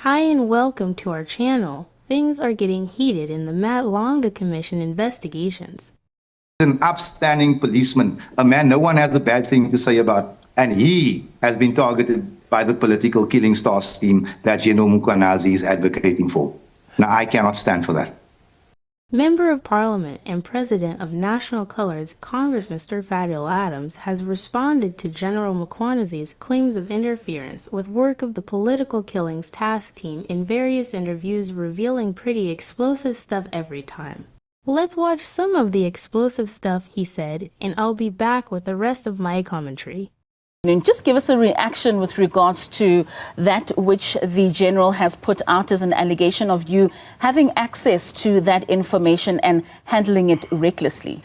Hi and welcome to our channel. Things are getting heated in the Madlangacommission investigations. An upstanding policeman, a man no one has a bad thing to say about, and he has been targeted by the political killing star scheme that General Mkhwanazi is advocating for. Now, I cannot stand for that. Member of Parliament and President of National Colours, Congress Mr. Fadieladams has responded to General Mkhwanazi's claims of interference with work of the Political Killings Task Team in various interviews, revealing pretty explosive stuff every time. Let's watch some of the explosive stuff he said, and I'll be back with the rest of my commentary. And just give us a reaction with regards to that which the General has put out as an allegation of you having access to that information and handling it recklessly.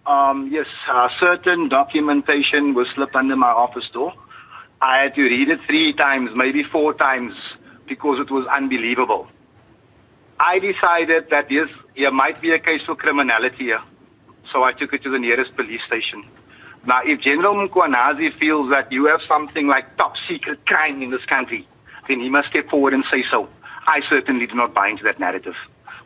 Yes, certain documentation was slipped under my office door. I had to read it 3 times, maybe 4 times, because it was unbelievable. I decided that yes, there might be a case for criminality here, so I took it to the nearest police station. Now, if General Mkhwanazi feels that you have something like top secret crime in this country, then he must step forward and say so. I certainly do not buy into that narrative.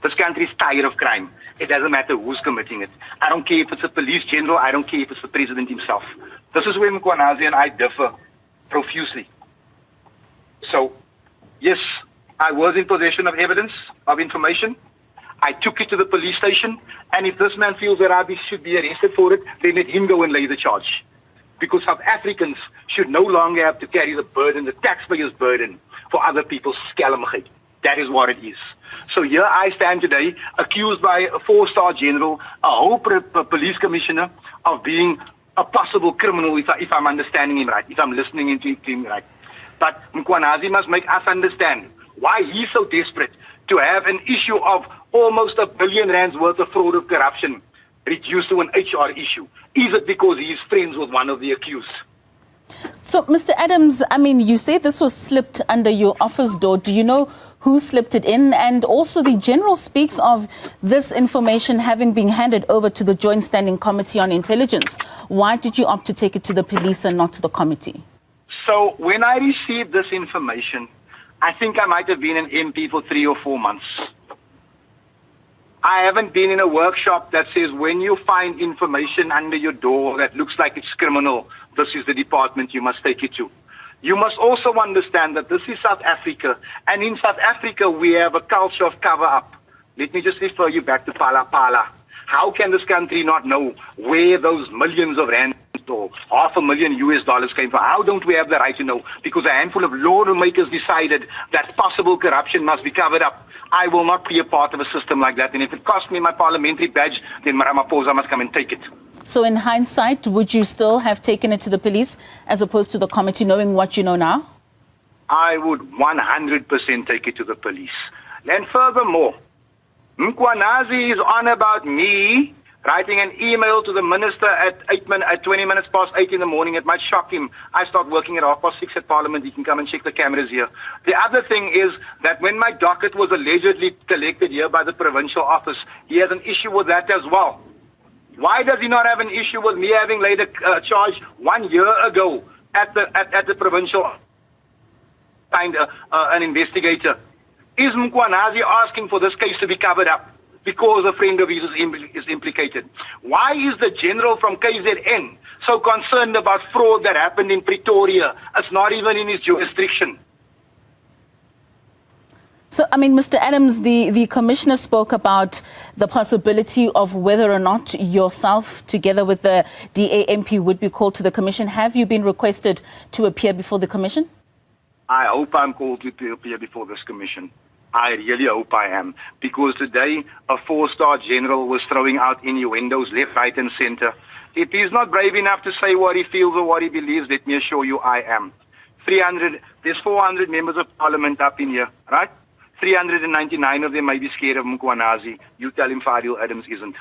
This country is tired of crime. It doesn't matter who's committing it. I don't care if it's a police general. I don't care if it's the president himself. This is where Mkhwanazi and I differ profusely. So, yes, I was in possession of evidence, of information. I took it to the police station, and if this man feels that I should be arrested for it, then let him go and lay the charge. Because South Africans should no longer have to carry the burden, the taxpayers' burden, for other people's skelmigheid. That is what it is. So here I stand today, accused by a 4-star general, a whole police commissioner, of being a possible criminal, if I'm understanding him right, if I'm listening to him right. But Mkhwanazi must make us understand why he's so desperate to have an issue of almost R1 billion worth of fraud of corruption reduced to an HR issue. Is it because he is friends with one of the accused? So, Mr. Adams, I mean, you say this was slipped under your office door. Do you know who slipped it in? And also the General speaks of this information having been handed over to the Joint Standing Committee on Intelligence. Why did you opt to take it to the police and not to the committee? So when I received this information, I think I might have been an MP for 3 or 4 months. I haven't been in a workshop that says when you find information under your door that looks like it's criminal, this is the department you must take it to. You must also understand that this is South Africa, and in South Africa we have a culture of cover-up. Let me just refer you back to Pala Pala. How can this country not know where those millions of rands or $500,000 came from? How don't we have the right to know? Because a handful of lawmakers decided that possible corruption must be covered up. I will not be a part of a system like that. And if it costs me my parliamentary badge, then Ramaphosa must come and take it. So in hindsight, would you still have taken it to the police as opposed to the committee, knowing what you know now? I would 100% take it to the police. And furthermore, Mkhwanazi is on about me writing an email to the minister at 20 minutes past 8 in the morning. It might shock him. I start working at 6:30 at Parliament. He can come and check the cameras here. The other thing is that when my docket was allegedly collected here by the provincial office, he has an issue with that as well. Why does he not have an issue with me having laid a charge 1 year ago at the provincial, find an investigator? Is Mkhwanazi asking for this case to be covered up because a friend of his is implicated? Why is the general from KZN so concerned about fraud that happened in Pretoria? It's not even in his jurisdiction. So, I mean, Mr. Adams, the commissioner spoke about the possibility of whether or not yourself, together with the DA MP, would be called to the commission. Have you been requested to appear before the commission? I hope I'm called to appear before this commission. I really hope I am. Because today, a 4-star general was throwing out innuendos left, right, and center. If he's not brave enough to say what he feels or what he believes, let me assure you I am. There's 400 members of parliament up in here, right? 399 of them may be scared of Mkhwanazi. You tell him Fadieladams isn't.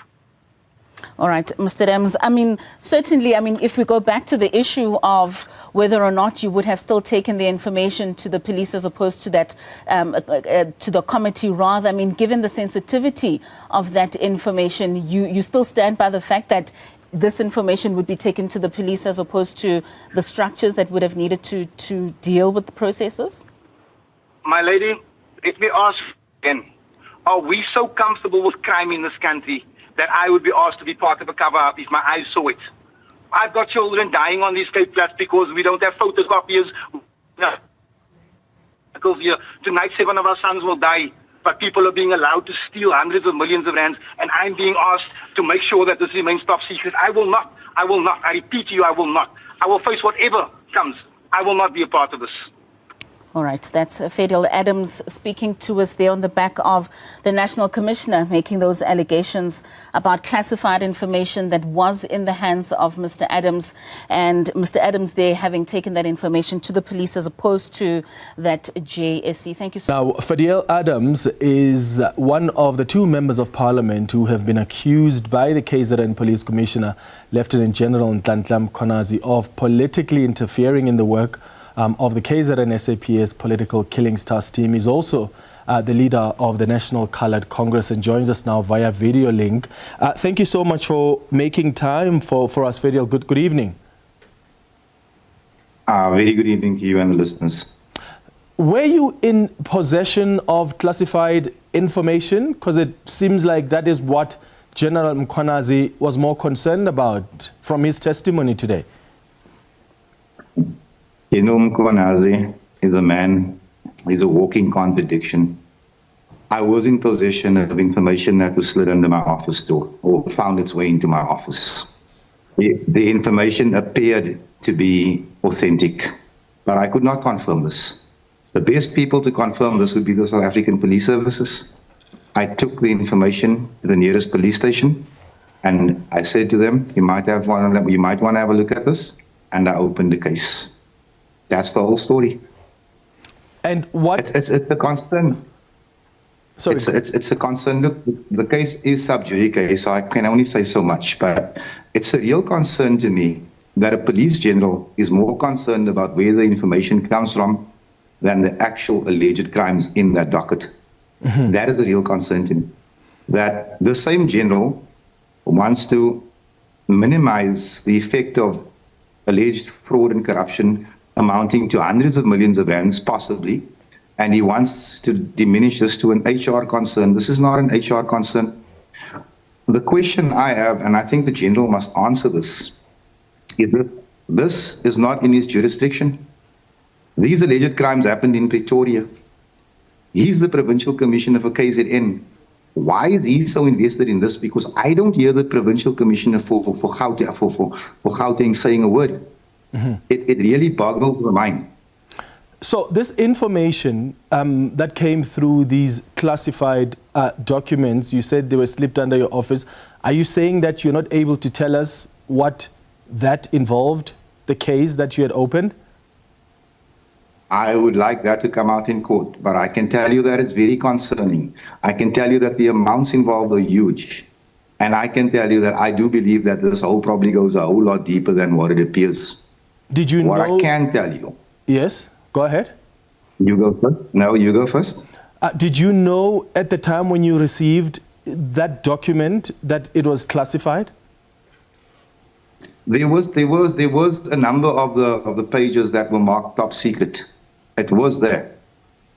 All right, Mr. Adams, I mean, certainly, I mean, if we go back to the issue of whether or not you would have still taken the information to the police as opposed to that, to the committee rather, I mean, given the sensitivity of that information, you still stand by the fact that this information would be taken to the police as opposed to the structures that would have needed to deal with the processes? My lady, let me ask again. Are we so comfortable with crime in this country that I would be asked to be part of a cover-up if my eyes saw it? I've got children dying on these Cape Flats because we don't have photocopiers. Tonight, 7 of our sons will die, but people are being allowed to steal hundreds of millions of rands, and I'm being asked to make sure that this remains top secret. I will not. I will not. I repeat to you, I will not. I will face whatever comes. I will not be a part of this. All right, that's Fadieladams speaking to us there on the back of the National Commissioner making those allegations about classified information that was in the hands of Mr. Adams, and Mr. Adams there having taken that information to the police as opposed to that JSC. Thank you so much. Now, Fadiel is one of the 2 members of parliament who have been accused by the KZN Police Commissioner, Lieutenant General Mkhwanazi, of politically interfering in the work of the KZN SAPS political killings task team. Is also the leader of the National Coloured Congress and joins us now via video link. Thank you so much for making time for us, Fadiel. Good evening. Very good evening to you and the listeners. Were you in possession of classified information? Because it seems like that is what General Mkhwanazi was more concerned about from his testimony today. You know, Mkhwanazi is a man, he's a walking contradiction. I was in possession of information that was slid under my office door or found its way into my office. The information appeared to be authentic, but I could not confirm this. The best people to confirm this would be the South African Police Services. I took the information to the nearest police station and I said to them, you might want to have a look at this, and I opened the case. That's the whole story. And what? It's a concern. Sorry. It's a concern. Look, the case is sub judice, so I can only say so much. But it's a real concern to me that a police general is more concerned about where the information comes from than the actual alleged crimes in that docket. Mm-hmm. That is a real concern to me. That the same general wants to minimize the effect of alleged fraud and corruption amounting to hundreds of millions of rands, possibly, and he wants to diminish this to an HR concern. This is not an HR concern. The question I have, and I think the general must answer this, is that this is not in his jurisdiction. These alleged crimes happened in Pretoria. He's the provincial commissioner for KZN. Why is he so invested in this? Because I don't hear the provincial commissioner for Gauteng saying a word. Mm-hmm. It really boggles the mind. So this information that came through these classified documents, you said they were slipped under your office. Are you saying that you're not able to tell us what that involved, the case that you had opened? I would like that to come out in court, but I can tell you that it's very concerning. I can tell you that the amounts involved are huge. And I can tell you that I do believe that this whole probably goes a whole lot deeper than what it appears. Did you know? What I can tell you. Yes, go ahead. You go first. No, you go first. Did you know at the time when you received that document that it was classified? There was a number of the pages that were marked top secret. It was there.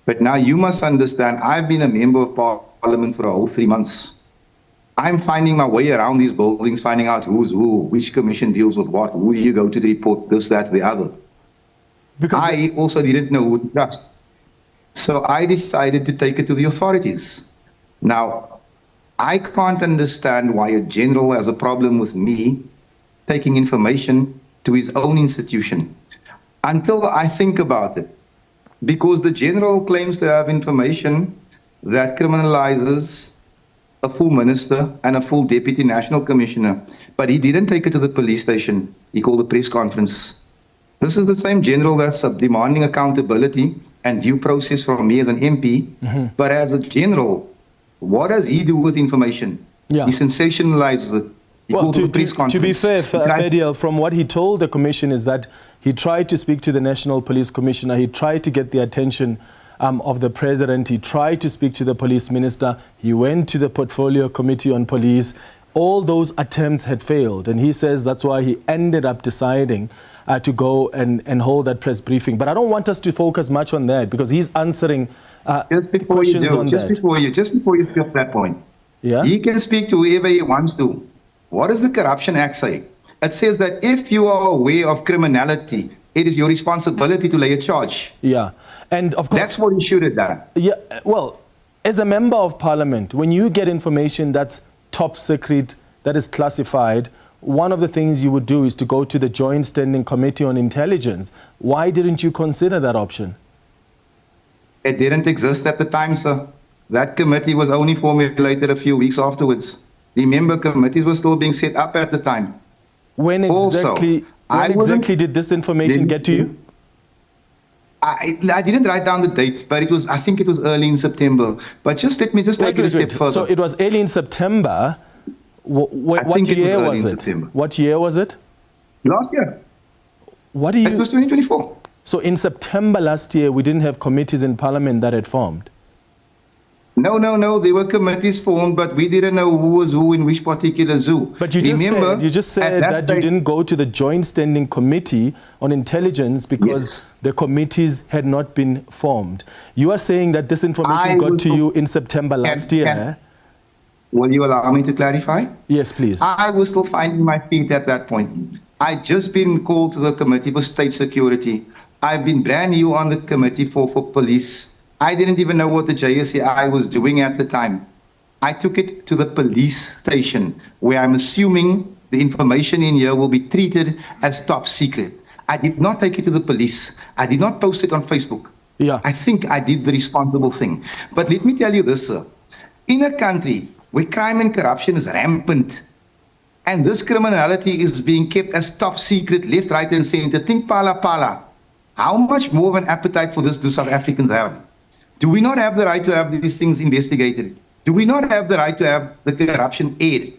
But now you must understand, I've been a member of parliament for a whole 3 months. I'm finding my way around these buildings, finding out who's who, which commission deals with what, who do you go to report this, that, the other. Because I also didn't know who to trust. So I decided to take it to the authorities. Now, I can't understand why a general has a problem with me taking information to his own institution until I think about it. Because the general claims to have information that criminalizes a full minister and a full deputy national commissioner, but he didn't take it to the police station. He called a press conference. This is the same general that's demanding accountability and due process from me as an MP, mm-hmm. But as a general, what does he do with information? Yeah. He sensationalizes it. Well, to be fair, Fadiel, from what he told the commission is that he tried to speak to the National Police Commissioner, he tried to get the attention of the president, he tried to speak to the police minister, he went to the portfolio committee on police. All those attempts had failed, and he says that's why he ended up deciding to go and hold that press briefing. But I don't want us to focus much on that because he's answering questions on that. Just before you skip that point, yeah? He can speak to whoever he wants to. What does the Corruption Act say? It says that if you are aware of criminality, it is your responsibility to lay a charge. Yeah, and of course... That's what he should have done. Yeah, well, as a member of parliament, when you get information that's top secret, that is classified, one of the things you would do is to go to the Joint Standing Committee on Intelligence. Why didn't you consider that option? It didn't exist at the time, sir. That committee was only formulated a few weeks afterwards. Remember, committees were still being set up at the time. When exactly did this information get to you? I didn't write down the date, but I think it was early in September. But let me take it a step further. So it was early in September. What year was it? What year was it? Last year. It was 2024. So in September last year, we didn't have committees in Parliament that had formed? No. There were committees formed, but we didn't know who was who in which particular zoo. But you just said that you didn't go to the Joint Standing Committee on Intelligence because the committees had not been formed. You are saying that this information got to you in September last year. Will you allow me to clarify? Yes, please. I was still finding my feet at that point. I'd just been called to the Committee for State Security. I've been brand new on the Committee for Police. I didn't even know what the JSCI was doing at the time. I took it to the police station, where I'm assuming the information in here will be treated as top secret. I did not take it to the police. I did not post it on Facebook. Yeah. I think I did the responsible thing. But let me tell you this, sir. In a country where crime and corruption is rampant, and this criminality is being kept as top secret, left, right, and center, think pala. How much more of an appetite for this do South Africans have? Do we not have the right to have these things investigated? Do we not have the right to have the corruption aired,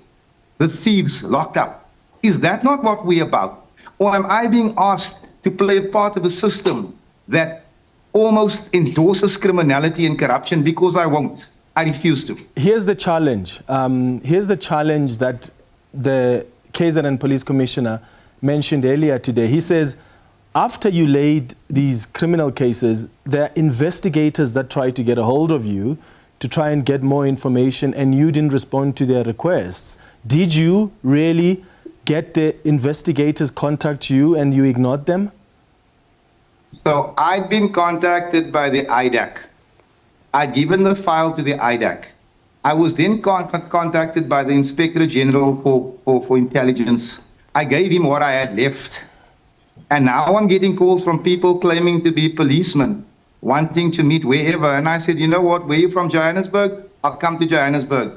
the thieves locked up? Is that not what we're about? Or am I being asked to play a part of a system that almost endorses criminality and corruption because I won't? I refuse to. Here's the challenge. Here's the challenge that the KZN Police Commissioner mentioned earlier today. He says, after you laid these criminal cases, there are investigators that try to get a hold of you to try and get more information, and you didn't respond to their requests. Did you really get the investigators contact you and you ignored them? So I'd been contacted by the IDAC. I'd given the file to the IDAC. I was then contacted by the Inspector General for Intelligence. I gave him what I had left. And now I'm getting calls from people claiming to be policemen, wanting to meet wherever. And I said, you know what, where are you from, Johannesburg? I'll come to Johannesburg.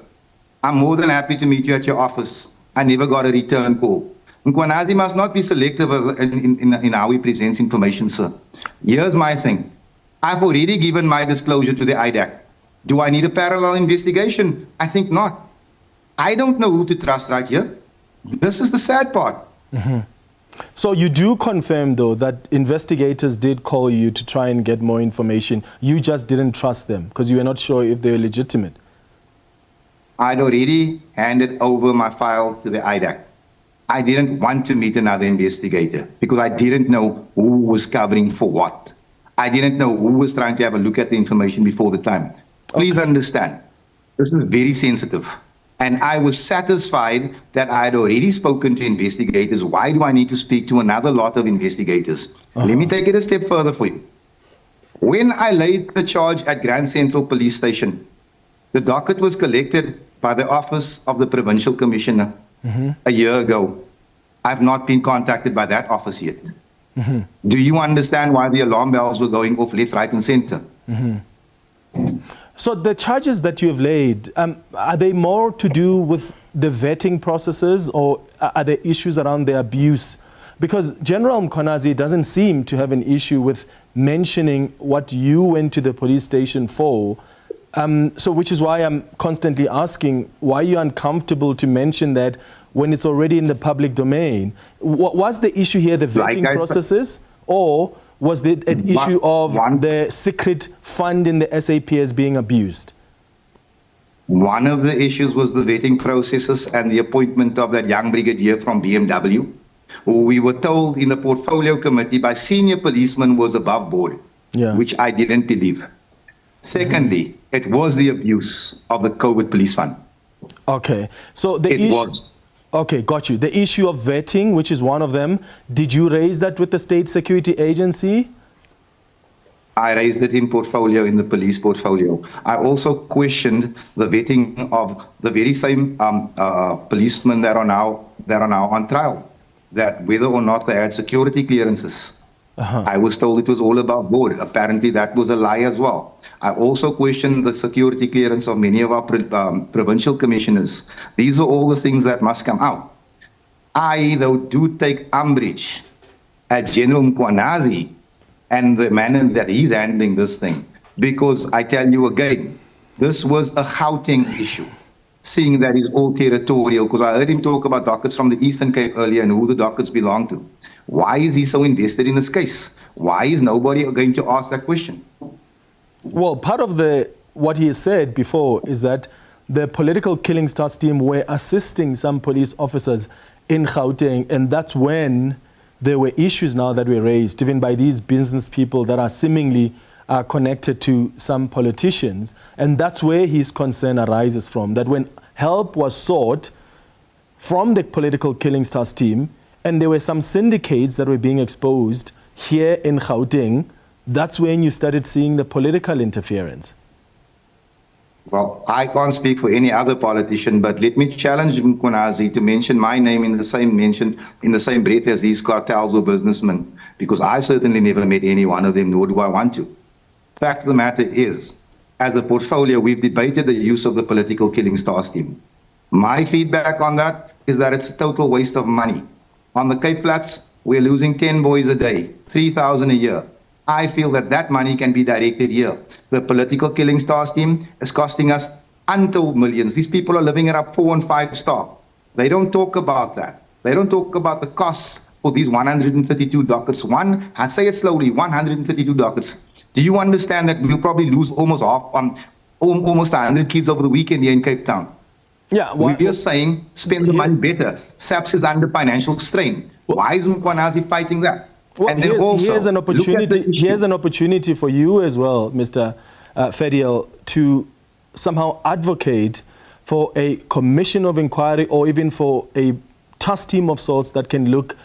I'm more than happy to meet you at your office. I never got a return call. Mkhwanazi must not be selective in how he presents information, sir. Here's my thing. I've already given my disclosure to the IDAC. Do I need a parallel investigation? I think not. I don't know who to trust right here. This is the sad part. Mm-hmm. So you do confirm, though, that investigators did call you to try and get more information. You just didn't trust them because you were not sure if they were legitimate. I'd already handed over my file to the IDAC. I didn't want to meet another investigator because I didn't know who was covering for what. I didn't know who was trying to have a look at the information before the time. Please understand, this is very sensitive. And I was satisfied that I had already spoken to investigators. Why do I need to speak to another lot of investigators? Let me take it a step further for you. When I laid the charge at Grand Central Police Station, the docket was collected by the Office of the Provincial Commissioner a year ago. I've not been contacted by that office yet. Do you understand why the alarm bells were going off left, right, and center? So the charges that you have laid, are they more to do with the vetting processes, or are there issues around the abuse? Because General Mkhwanazi doesn't seem to have an issue with mentioning what you went to the police station for. So which is why I'm constantly asking, why are you uncomfortable to mention that when it's already in the public domain? Was the issue here the vetting processes, or was it an issue of the secret fund in the SAPS being abused? One of the issues was the vetting processes and the appointment of that young brigadier from BMW. We were told in the portfolio committee by senior policemen was above board, which I didn't believe. Secondly, it was the abuse of the COVID police fund. Okay, so the issue... Okay, got you. The issue of vetting, which is one of them, did you raise that with the State Security Agency? I raised it in the police portfolio. I also questioned the vetting of the very same policemen that are now on trial, that whether or not they had security clearances. I was told it was all above board. Apparently, that was a lie as well. I also questioned the security clearance of many of our provincial commissioners. These are all the things that must come out. I, though, do take umbrage at General Mkhwanazi and the manner that he's handling this thing. Because I tell you again, this was a Gauteng issue, seeing that he's all territorial, because I heard him talk about dockets from the Eastern Cape earlier and who the dockets belong to. Why is he so invested in this case? Why is nobody going to ask that question? Well, part of what he has said before is that the political killing task team were assisting some police officers in Gauteng, and that's when there were issues now that were raised, even by these business people that are seemingly connected to some politicians. And that's where his concern arises from, that when help was sought from the political killing task team, and there were some syndicates that were being exposed here in Gauteng, that's when you started seeing the political interference. Well, I can't speak for any other politician, but let me challenge Mkhwanazi to mention my name in the same breath as these cartels or businessmen, because I certainly never met any one of them, nor do I want to. Fact of the matter is, as a portfolio, we've debated the use of the political killing task team. My feedback on that is that it's a total waste of money. On the Cape Flats, we're losing 10 boys a day, 3,000 a year. I feel that money can be directed here. The political killing task team is costing us untold millions. These people are living it up 4 and 5 star. They don't talk about that. They don't talk about the costs for these 132 dockets. I say it slowly, 132 dockets. Do you understand that we'll probably lose almost 100 kids over the weekend here in Cape Town? Yeah, we are saying spend the money better. SAPS is under financial strain. Why is Mkhwanazi fighting that? Well, and then also, here's an opportunity for you as well, Mr. Fadiel, to somehow advocate for a commission of inquiry or even for a task team of sorts that can look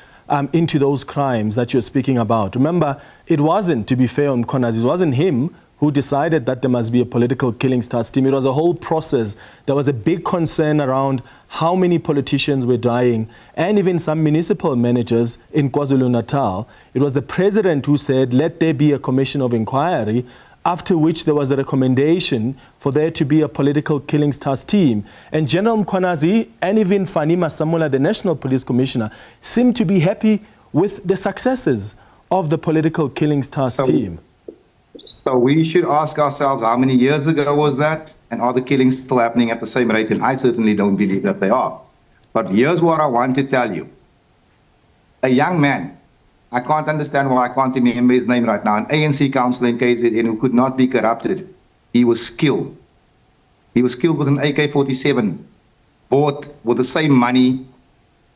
into those crimes that you're speaking about. Remember, it wasn't, to be fair on Mkhwanazi, it wasn't him who decided that there must be a political killings task team. It was a whole process. There was a big concern around how many politicians were dying, and even some municipal managers in KwaZulu-Natal. It was the president who said, let there be a commission of inquiry, after which there was a recommendation for there to be a political killings task team. And General Mkhwanazi and even Fani Masamula, the National Police Commissioner, seemed to be happy with the successes of the political killings task team. So we should ask ourselves, how many years ago was that? And are the killings still happening at the same rate? And I certainly don't believe that they are. But here's what I want to tell you. A young man, I can't understand why I can't remember his name right now, an ANC councillor in KZN who could not be corrupted. He was killed. He was killed with an AK-47, bought with the same money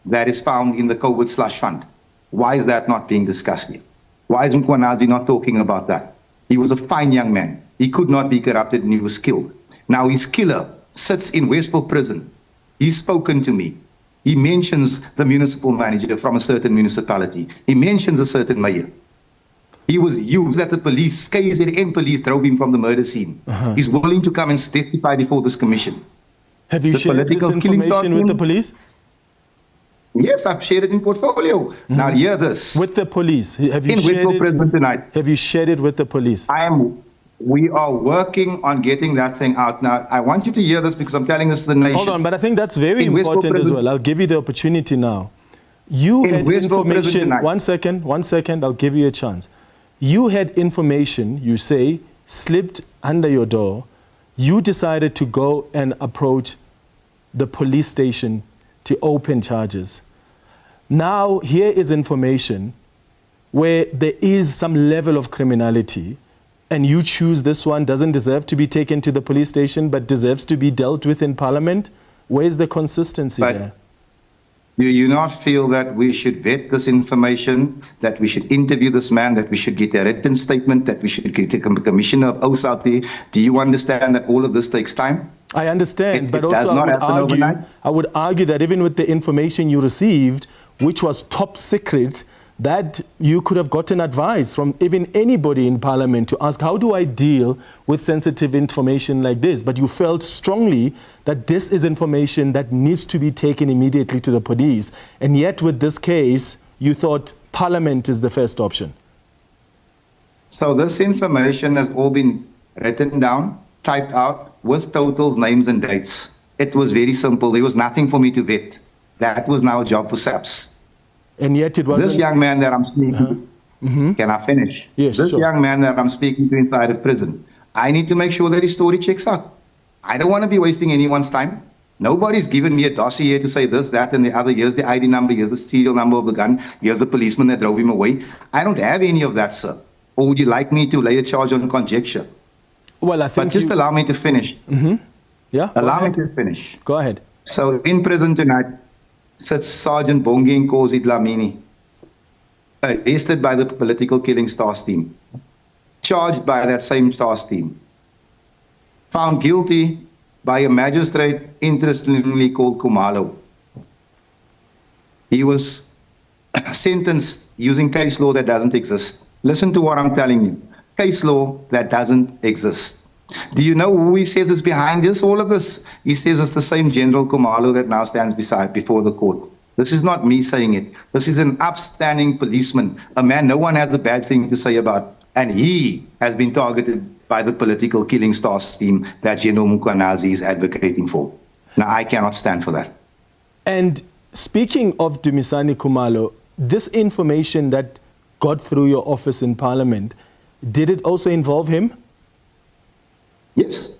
that is found in the COVID slush fund. Why is that not being discussed here? Why is Mkhwanazi not talking about that? He was a fine young man. He could not be corrupted and he was killed. Now his killer sits in Westville prison. He's spoken to me. He mentions the municipal manager from a certain municipality. He mentions a certain mayor. He was used at the police, KZN police drove him from the murder scene. He's willing to come and testify before this commission. Have you shared this information with the police? Yes, I've shared it in portfolio. Now hear this. With the police? Have you in Westville prison tonight. Have you shared it with the police? We are working on getting that thing out. Now, I want you to hear this because I'm telling this to the nation. Hold on, but I think that's very important as well. I'll give you the opportunity now. You had information. One second, I'll give you a chance. You had information, you say, slipped under your door. You decided to go and approach the police station to open charges. Now, here is information where there is some level of criminality, and you choose this one doesn't deserve to be taken to the police station, but deserves to be dealt with in Parliament. Where's the consistency there? Do you not feel that we should vet this information, that we should interview this man, that we should get a written statement, that we should get a commissioner of oaths out there? Do you understand that all of this takes time? I understand, but It does also not happen overnight. I would argue that even with the information you received, which was top secret, that you could have gotten advice from even anybody in Parliament to ask, how do I deal with sensitive information like this? But you felt strongly that this is information that needs to be taken immediately to the police. And yet with this case, you thought Parliament is the first option. So this information has all been written down, typed out with totals, names and dates. It was very simple. There was nothing for me to vet. That was now a job for SAPS. And yet it wasn't. This young man that I'm speaking to, can I finish? Yes, This sure. young man that I'm speaking to inside of prison, I need to make sure that his story checks out. I don't want to be wasting anyone's time. Nobody's given me a dossier to say this, that, and the other. Here's the ID number, here's the serial number of the gun, here's the policeman that drove him away. I don't have any of that, sir. Or would you like me to lay a charge on conjecture? Well, I think But just allow me to finish. Yeah, Allow me to finish. Go ahead. So in prison tonight sits Sergeant Bongi Nkosi Dlamini, arrested by the political killing task team, charged by that same task team, found guilty by a magistrate interestingly called Khumalo. He was sentenced using case law that doesn't exist. Listen to what I'm telling you. Case law that doesn't exist. Do you know who he says is behind this, all of this? He says it's the same General Khumalo that now stands before the court. This is not me saying it. This is an upstanding policeman, a man no one has a bad thing to say about. And he has been targeted by the political killing task team that General Mkhwanazi is advocating for. Now, I cannot stand for that. And speaking of Dumisani Khumalo, this information that got through your office in Parliament, did it also involve him? Yes.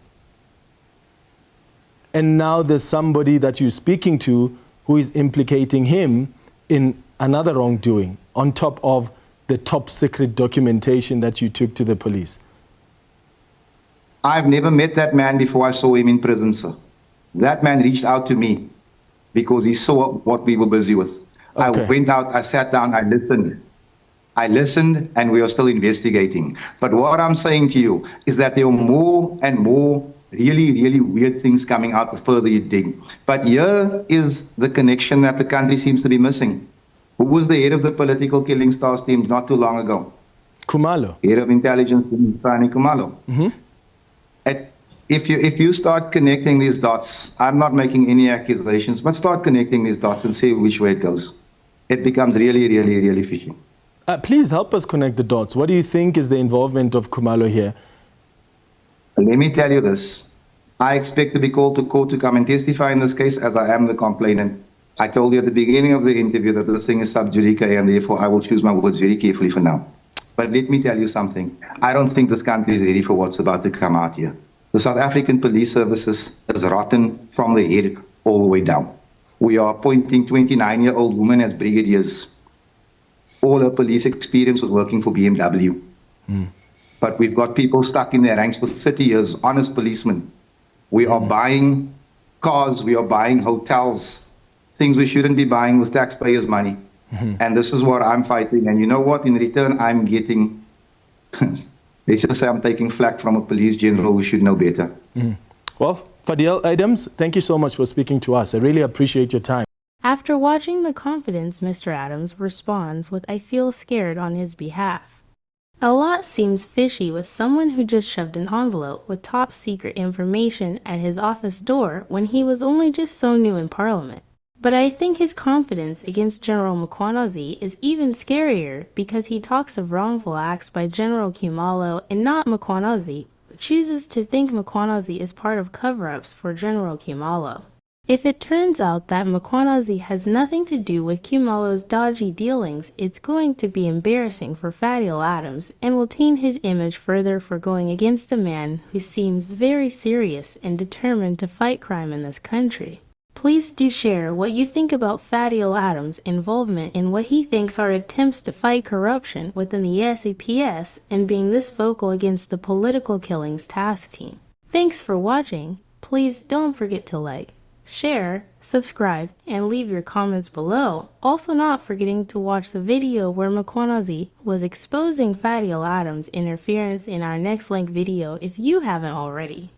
And now there's somebody that you're speaking to who is implicating him in another wrongdoing on top of the top secret documentation that you took to the police. I've never met that man before I saw him in prison, sir. That man reached out to me because he saw what we were busy with. I went out, I sat down, I listened. I listened, and we are still investigating. But what I'm saying to you is that there are more and more really, really weird things coming out the further you dig. But here is the connection that the country seems to be missing. Who was the head of the political killing task team not too long ago? Khumalo. Head of intelligence, Mkhwanazi Khumalo. If you start connecting these dots, I'm not making any accusations, but start connecting these dots and see which way it goes. It becomes really, really, really fishy. Please help us connect the dots. What do you think is the involvement of Khumalo here? Let me tell you this. I expect to be called to court to come and testify in this case as I am the complainant. I told you at the beginning of the interview that this thing is sub judice and therefore I will choose my words very carefully for now. But let me tell you something. I don't think this country is ready for what's about to come out here. The South African police services is rotten from the head all the way down. We are appointing 29-year-old women as brigadiers. All her police experience was working for BMW. But we've got people stuck in their ranks for 30 years, honest policemen. We are buying cars, we are buying hotels, things we shouldn't be buying with taxpayers' money. And this is what I'm fighting. And you know what? In return, I'm getting, let's just say I'm taking flack from a police general who should know better. Well, Fadieladams, thank you so much for speaking to us. I really appreciate your time. After watching the confidence Mr. Adams responds with "I feel scared" on his behalf. A lot seems fishy with someone who just shoved an envelope with top secret information at his office door when he was only just so new in Parliament. But I think his confidence against General Mkhwanazi is even scarier because he talks of wrongful acts by General Khumalo and not Mkhwanazi, but chooses to think Mkhwanazi is part of cover-ups for General Khumalo. If it turns out that Mkhwanazi has nothing to do with Khumalo's dodgy dealings, it's going to be embarrassing for Fadieladams and will taint his image further for going against a man who seems very serious and determined to fight crime in this country. Please do share what you think about Fadieladams' involvement in what he thinks are attempts to fight corruption within the SAPS and being this vocal against the political killings task team. Thanks for watching. Please don't forget to like, share, subscribe, and leave your comments below. Also not forgetting to watch the video where Mkhwanazi was exposing Fadiel Adams' interference in our next link video if you haven't already.